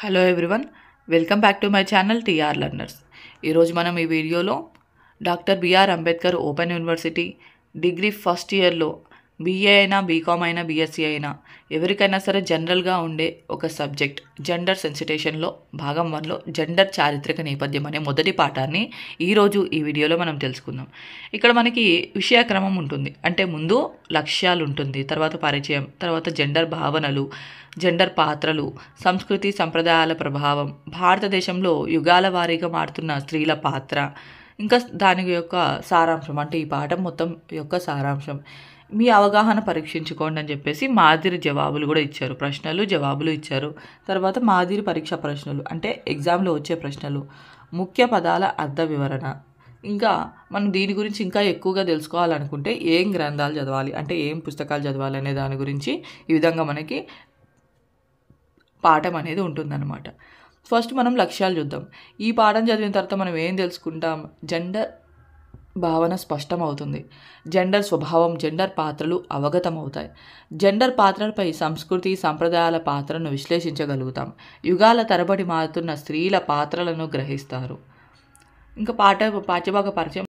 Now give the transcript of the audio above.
Hello everyone, welcome back to my channel TR learners. ఈరోజు మనం ఈ వీడియోలో doctor BR Ambedkar open university degree first ఇయర్లో బీఏ అయినా బీకామ్ అయినా బీఎస్సీ అయినా ఎవరికైనా సరే జనరల్గా ఉండే ఒక సబ్జెక్ట్ జెండర్ సెన్సిటేషన్లో భాగం 1లో జెండర్ చారిత్రక నేపథ్యం అనే మొదటి పాఠాన్ని ఈరోజు ఈ వీడియోలో మనం తెలుసుకుందాం. ఇక్కడ మనకి విషయక్రమం ఉంటుంది, అంటే ముందు లక్ష్యాలు ఉంటుంది, తర్వాత పరిచయం, తర్వాత జెండర్ భావనలు, జెండర్ పాత్రలు, సంస్కృతి సంప్రదాయాల ప్రభావం, భారతదేశంలో యుగాల వారీగా మారుతున్న స్త్రీల పాత్ర, ఇంకా దాని యొక్క సారాంశం, అంటే ఈ పాఠం మొత్తం యొక్క సారాంశం. మీ అవగాహన పరీక్షించుకోండి అని చెప్పేసి మాదిరి జవాబులు కూడా ఇచ్చారు, ప్రశ్నలు జవాబులు ఇచ్చారు. తర్వాత మాదిరి పరీక్ష ప్రశ్నలు, అంటే ఎగ్జామ్లో వచ్చే ప్రశ్నలు, ముఖ్య పదాల అర్థ వివరణ. ఇంకా మనం దీని గురించి ఇంకా ఎక్కువగా తెలుసుకోవాలనుకుంటే ఏం గ్రంథాలు చదవాలి, అంటే ఏం పుస్తకాలు చదవాలి అనే దాని గురించి ఈ విధంగా మనకి పాఠం అనేది ఉంటుందన్నమాట. ఫస్ట్ మనం లక్ష్యాలు చూద్దాం. ఈ పాఠం చదివిన తర్వాత మనం ఏం తెలుసుకుంటాం? జెండర్ భావన స్పష్టమవుతుంది, జెండర్ స్వభావం, జెండర్ పాత్రలు అవగతమవుతాయి, జెండర్ పాత్రలపై సంస్కృతి సంప్రదాయాల పాత్రను విశ్లేషించగలుగుతాం, యుగాల తరబడి మారుతున్న స్త్రీల పాత్రలను గ్రహిస్తారు. ఇంకా పాఠ్యభాగ పరిచయం